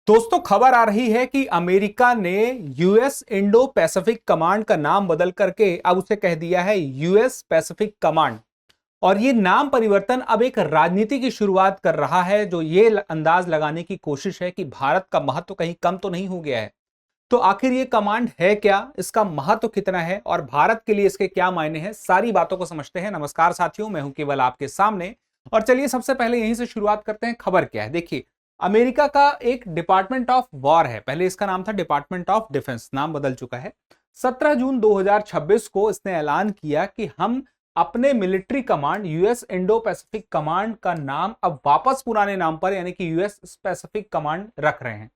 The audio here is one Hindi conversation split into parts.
दोस्तों खबर आ रही है कि अमेरिका ने यूएस इंडो पैसिफिक कमांड का नाम बदल करके अब उसे कह दिया है यूएस पैसिफिक कमांड। और ये नाम परिवर्तन अब एक राजनीति की शुरुआत कर रहा है जो ये अंदाज लगाने की कोशिश है कि भारत का महत्व कहीं कम तो नहीं हो गया है। तो आखिर ये कमांड है क्या, इसका महत्व कितना है और भारत के लिए इसके क्या मायने हैं, सारी बातों को समझते हैं। नमस्कार साथियों, मैं हूं केवल आपके सामने। और चलिए सबसे पहले यहीं से शुरुआत करते हैं। खबर क्या है, देखिए अमेरिका का एक डिपार्टमेंट ऑफ वॉर है, पहले इसका नाम था डिपार्टमेंट ऑफ डिफेंस, नाम बदल चुका है। 17 जून 2026 को इसने ऐलान किया कि हम अपने military command US Indo Pacific command का नाम अब वापस पुराने नाम पर यानी कि यूएस पैसिफिक कमांड रख रहे हैं।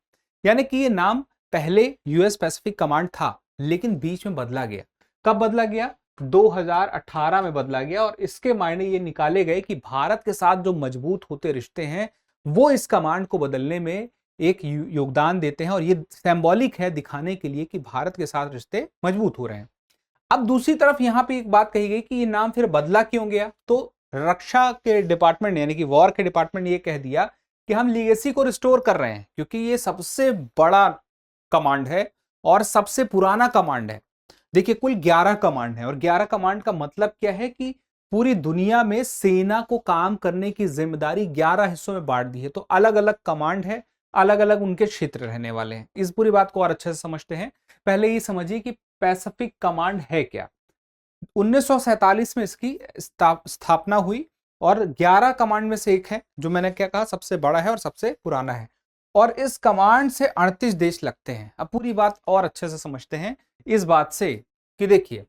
यानी कि ये नाम पहले यूएस पैसिफिक कमांड था लेकिन बीच में बदला गया। कब बदला गया? 2018 में बदला गया। और इसके मायने ये निकाले गए कि भारत के साथ जो मजबूत होते रिश्ते हैं वो इस कमांड को बदलने में एक योगदान देते हैं और ये सिंबॉलिक है दिखाने के लिए कि भारत के साथ रिश्ते मजबूत हो रहे हैं। अब दूसरी तरफ यहां पे एक बात कही गई कि ये नाम फिर बदला क्यों गया, तो रक्षा के डिपार्टमेंट यानी कि वॉर के डिपार्टमेंट ने ये कह दिया कि हम लीगेसी को रिस्टोर कर रहे हैं क्योंकि ये सबसे बड़ा कमांड है और सबसे पुराना कमांड है। देखिए कुल 11 कमांड है और 11 कमांड का मतलब क्या है कि पूरी दुनिया में सेना को काम करने की जिम्मेदारी 11 हिस्सों में बांट दी है। तो अलग अलग कमांड है, अलग अलग उनके क्षेत्र रहने वाले हैं। इस पूरी बात को और अच्छे से समझते हैं। पहले ये समझिए कि पैसिफिक कमांड है क्या। 1947 में इसकी स्थापना हुई और 11 कमांड में से एक है जो मैंने क्या कहा सबसे बड़ा है और सबसे पुराना है। और इस कमांड से 38 देश लगते हैं। अब पूरी बात और अच्छे से समझते हैं इस बात से कि देखिए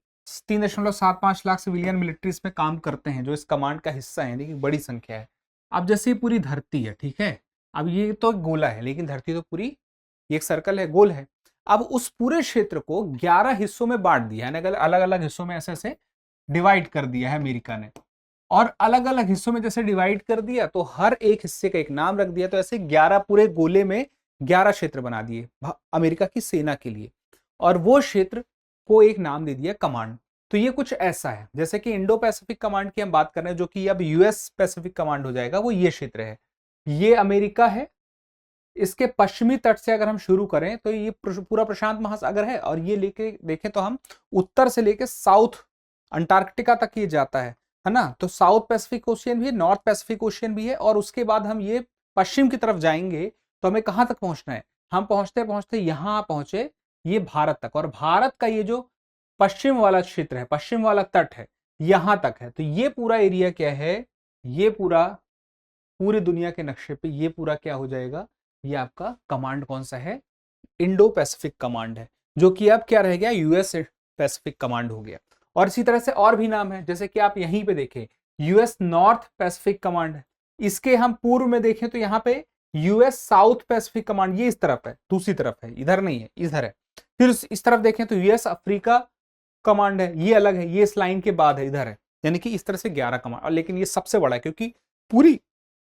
3.75 लाख सिविलियन मिलिट्री इसमें काम करते हैं जो इस कमांड का हिस्सा है। देखिए बड़ी संख्या है। अब जैसे ही पूरी धरती है, ठीक है, अब ये तो गोला है लेकिन धरती तो पूरी एक सर्कल है, गोल है। अब उस पूरे क्षेत्र को 11 हिस्सों में बांट दिया है, अलग अलग हिस्सों में ऐसे ऐसे डिवाइड कर दिया है अमेरिका ने। और अलग अलग हिस्सों में जैसे डिवाइड कर दिया तो हर एक हिस्से का एक नाम रख दिया। तो ऐसे 11 पूरे गोले में 11 क्षेत्र बना दिए अमेरिका की सेना के लिए और वो क्षेत्र को एक नाम दे दिया कमांड। तो ये कुछ ऐसा है जैसे कि इंडो पैसिफिक कमांड की हम बात कर रहे हैं जो कि अब यूएस पैसिफिक कमांड हो जाएगा। वो ये क्षेत्र है, ये अमेरिका है। इसके पश्चिमी तट से अगर हम शुरू करें तो ये पूरा प्रशांत महासागर है और ये लेके देखें तो हम उत्तर से लेके साउथ अंटार्कटिका तक ये जाता है ना। तो साउथ पैसिफिक ओशियन भी है, नॉर्थ पैसिफिक ओशियन भी है। और उसके बाद हम ये पश्चिम की तरफ जाएंगे तो हमें कहां तक पहुंचना है, हम पहुंचते पहुंचते यहां पहुंचे ये भारत तक। और भारत का ये जो पश्चिम वाला क्षेत्र है, पश्चिम वाला तट है, यहां तक है। तो ये पूरा एरिया क्या है, ये पूरा पूरी दुनिया के नक्शे पे ये पूरा क्या हो जाएगा, ये आपका कमांड कौन सा है, इंडो पैसिफिक कमांड है, जो कि अब क्या रह गया, यूएस पैसिफिक कमांड हो गया। और इसी तरह से और भी नाम है जैसे कि आप यहीं पे देखें यूएस नॉर्थ पैसिफिक कमांड है। इसके हम पूर्व में देखें तो यहाँ पे यूएस साउथ पैसिफिक कमांड, ये इस तरफ है, दूसरी तरफ है, इधर नहीं है, इधर है। फिर इस तरफ देखें तो यूएस अफ्रीका कमांड है, ये अलग है, ये इस लाइन के बाद है, इधर है। यानी कि इस तरह से 11 कमांड। और लेकिन ये सबसे बड़ा है क्योंकि पूरी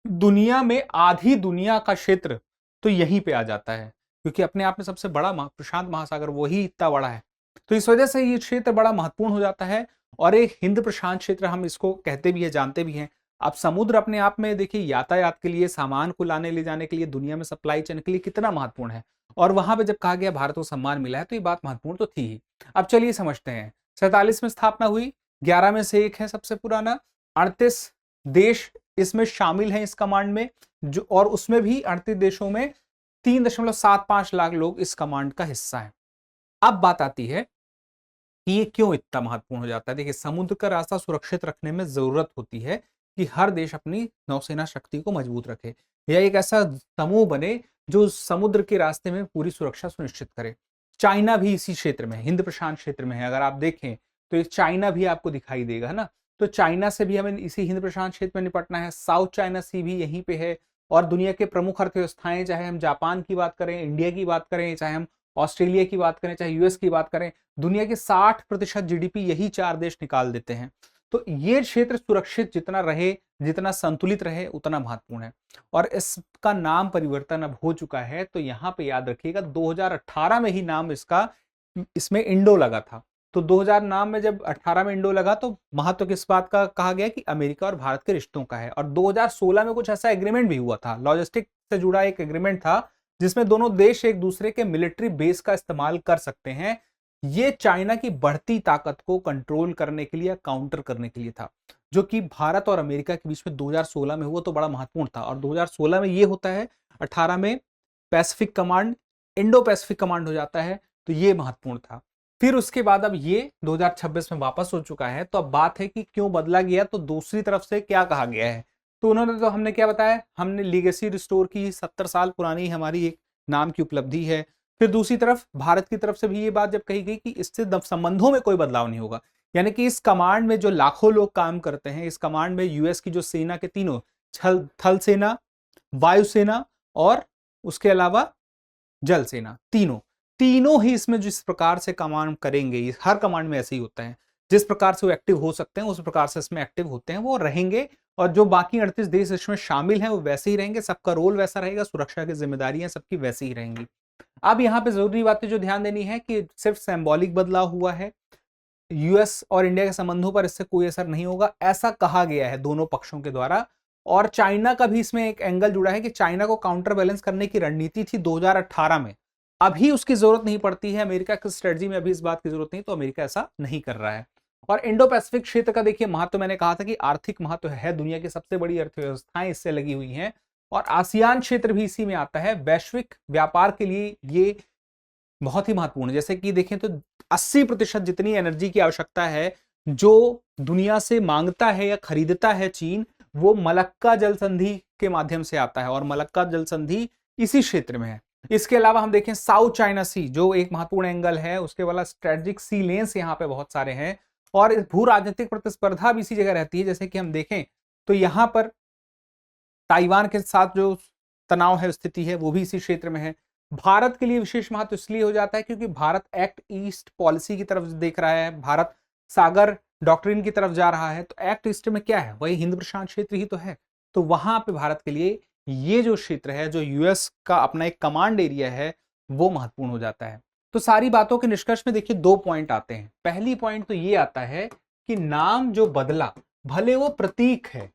दुनिया में आधी दुनिया का क्षेत्र तो यहीं पे आ जाता है क्योंकि अपने आप में सबसे बड़ा प्रशांत महासागर वही इतना बड़ा है। तो इस वजह से ये क्षेत्र बड़ा महत्वपूर्ण हो जाता है। और एक हिंद प्रशांत क्षेत्र हम इसको कहते भी है, जानते भी हैं। अब समुद्र अपने आप में देखिए यातायात के लिए, सामान को लाने ले जाने के लिए, दुनिया में सप्लाई चेन के लिए कितना महत्वपूर्ण है। और वहां पे जब कहा गया भारत को सम्मान मिला है तो ये बात महत्वपूर्ण तो थी ही। अब चलिए समझते हैं। 47 में स्थापना हुई, 11 में से एक है सबसे पुराना। 38 देश इसमें शामिल हैं इस कमांड में, जो और उसमें भी 38 देशों में 3.75 लाख लोग इस कमांड का हिस्सा हैं। अब बात आती है कि ये क्यों इतना महत्वपूर्ण हो जाता है। देखिए समुद्र का रास्ता सुरक्षित रखने में जरूरत होती है कि हर देश अपनी नौसेना शक्ति को मजबूत रखे या एक ऐसा समूह बने जो समुद्र के रास्ते में पूरी सुरक्षा सुनिश्चित करे। चाइना भी इसी क्षेत्र में, हिंद प्रशांत क्षेत्र में है। अगर आप देखें तो एक चाइना भी आपको दिखाई देगा, है ना। तो चाइना से भी हमें इसी हिंद प्रशांत क्षेत्र में निपटना है। साउथ चाइना सी भी यहीं पे है। और दुनिया के प्रमुख अर्थव्यवस्थाएं, चाहे हम जापान की बात करें, इंडिया की बात करें, चाहे हम ऑस्ट्रेलिया की बात करें, चाहे यूएस की बात करें, दुनिया के 60% जीडीपी यही 4 देश निकाल देते हैं। तो ये क्षेत्र सुरक्षित जितना रहे, जितना संतुलित रहे, उतना महत्वपूर्ण है। और इसका नाम परिवर्तन अब हो चुका है। तो यहां पे याद रखिएगा 2018 में ही नाम इसका इसमें इंडो लगा था। तो 2000 नाम में जब 18 में इंडो लगा तो महत्व किस बात का कहा गया कि अमेरिका और भारत के रिश्तों का है। और 2016 में कुछ ऐसा एग्रीमेंट भी हुआ था, लॉजिस्टिक से जुड़ा एक एग्रीमेंट था जिसमें दोनों देश एक दूसरे के मिलिट्री बेस का इस्तेमाल कर सकते हैं। ये चाइना की बढ़ती ताकत को कंट्रोल करने के लिए या काउंटर करने के लिए था, जो कि भारत और अमेरिका के बीच में 2016 में हुआ तो बड़ा महत्वपूर्ण था। और 2016 में ये होता है, 18 में Pacific command Indo Pacific command हो जाता है, तो ये महत्वपूर्ण था। फिर उसके बाद अब ये 2026 में वापस हो चुका है। तो अब बात है कि क्यों बदला गया, तो दूसरी तरफ से क्या कहा गया है। तो उन्होंने, तो हमने क्या बताया, हमने लीगेसी रिस्टोर की, 70 साल पुरानी हमारी एक नाम की उपलब्धि है। फिर दूसरी तरफ भारत की तरफ से भी ये बात जब कही गई कि इससे संबंधों में कोई बदलाव नहीं होगा, यानी कि इस कमांड में जो लाखों लोग काम करते हैं, इस कमांड में यूएस की जो सेना के तीनों थल सेना, वायुसेना और उसके अलावा जल सेना, तीनों ही इसमें जिस प्रकार से कमांड करेंगे, हर कमांड में ऐसे ही होता है, जिस प्रकार से वो एक्टिव हो सकते हैं उस प्रकार से इसमें एक्टिव होते हैं, वो रहेंगे। और जो बाकी 38 देश इसमें शामिल हैं वो वैसे ही रहेंगे, सबका रोल वैसा रहेगा, सुरक्षा की जिम्मेदारियां सबकी वैसी ही रहेंगी। अब यहाँ पे जरूरी बातें जो ध्यान देनी है कि सिर्फ सिंबॉलिक बदलाव हुआ है, यूएस और इंडिया के संबंधों पर इससे कोई असर नहीं होगा, ऐसा कहा गया है दोनों पक्षों के द्वारा। और चाइना का भी इसमें एक एंगल जुड़ा है कि चाइना को काउंटर बैलेंस करने की रणनीति थी 2018 में, अभी उसकी जरूरत नहीं पड़ती है, अमेरिका की स्ट्रेटजी में अभी इस बात की जरूरत नहीं, तो अमेरिका ऐसा नहीं कर रहा है। और इंडो पैसिफिक क्षेत्र का देखिए महत्व, मैंने कहा था कि आर्थिक महत्व है, दुनिया की सबसे बड़ी अर्थव्यवस्थाएं इससे लगी हुई हैं, और आसियान क्षेत्र भी इसी में आता है। वैश्विक व्यापार के लिए ये बहुत ही महत्वपूर्ण है। जैसे कि देखें तो 80% जितनी एनर्जी की आवश्यकता है जो दुनिया से मांगता है या खरीदता है चीन, वो मलक्का जल संधि के माध्यम से आता है, और मलक्का जल संधि इसी क्षेत्र में है। इसके अलावा हम देखें साउथ चाइना सी, जो एक महत्वपूर्ण एंगल है, उसके वाला स्ट्रेटेजिक सी लेन्स यहाँ पे बहुत सारे हैं, और भू राजनीतिक प्रतिस्पर्धा भी इसी जगह रहती है। जैसे कि हम देखें तो यहाँ पर ताइवान के साथ जो तनाव है, स्थिति है, वो भी इसी क्षेत्र में है। भारत के लिए विशेष महत्व इसलिए हो जाता है क्योंकि भारत एक्ट ईस्ट पॉलिसी की तरफ देख रहा है, भारत सागर डॉक्ट्रिन की तरफ जा रहा है। तो एक्ट ईस्ट में क्या है, वही हिंद प्रशांत क्षेत्र ही तो है। तो वहां पे भारत के लिए ये जो क्षेत्र है, जो यूएस का अपना एक कमांड एरिया है, वो महत्वपूर्ण हो जाता है। तो सारी बातों के निष्कर्ष में देखिए 2 पॉइंट आते हैं। पहली पॉइंट तो ये आता है कि नाम जो बदला, भले वो प्रतीक है,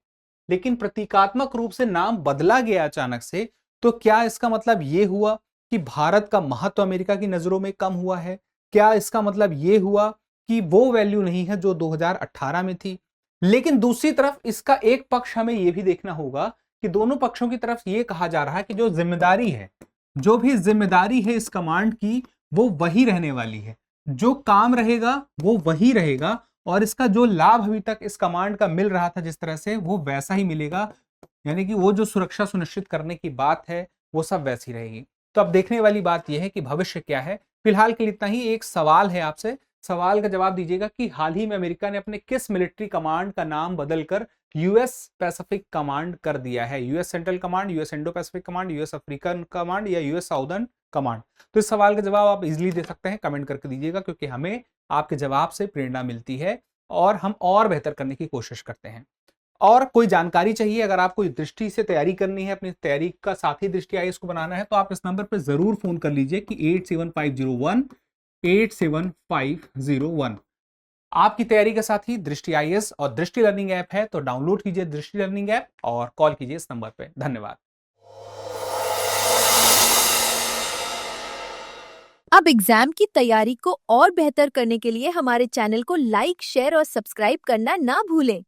लेकिन प्रतीकात्मक रूप से नाम बदला गया अचानक से, तो क्या इसका मतलब ये हुआ कि भारत का महत्व अमेरिका की नजरों में कम हुआ है? क्या इसका मतलब ये हुआ कि वो वैल्यू नहीं है जो 2018 में थी? लेकिन दूसरी तरफ इसका एक पक्ष हमें यह भी देखना होगा कि दोनों पक्षों की तरफ यह कहा जा रहा है कि जो जिम्मेदारी है, जो भी जिम्मेदारी है इस कमांड की, वो वही रहने वाली है, जो काम रहेगा वो वही रहेगा, और इसका जो लाभ अभी तक इस कमांड का मिल रहा था जिस तरह से, वो वैसा ही मिलेगा। यानी कि वो जो सुरक्षा सुनिश्चित करने की बात है वो सब वैसी रहेगी। तो अब देखने वाली बात यह है कि भविष्य क्या है। फिलहाल के लिए इतना ही। एक सवाल है आपसे, सवाल का जवाब दीजिएगा कि हाल ही में अमेरिका ने अपने किस मिलिट्री कमांड का नाम बदलकर यूएस पैसिफिक कमांड कर दिया है? US central command, US Indo Pacific command, US African command या यूएस साउदर्न कमांड? तो इस सवाल का जवाब आप इजीली दे सकते हैं, कमेंट करके दीजिएगा, क्योंकि हमें आपके जवाब से प्रेरणा मिलती है और हम और बेहतर करने की कोशिश करते हैं। और कोई जानकारी चाहिए, अगर आपको दृष्टि से तैयारी करनी है, अपनी तैयारी का साथ ही दृष्टि आईएएस को बनाना है, तो आप इस नंबर पर जरूर फोन कर लीजिए कि 8750187501। आपकी तैयारी के साथ ही दृष्टि आईएएस और दृष्टि लर्निंग ऐप है, तो डाउनलोड कीजिए दृष्टि लर्निंग ऐप और कॉल कीजिए इस नंबर पे। धन्यवाद। अब एग्जाम की तैयारी को और बेहतर करने के लिए हमारे चैनल को लाइक, शेयर और सब्सक्राइब करना ना भूलें।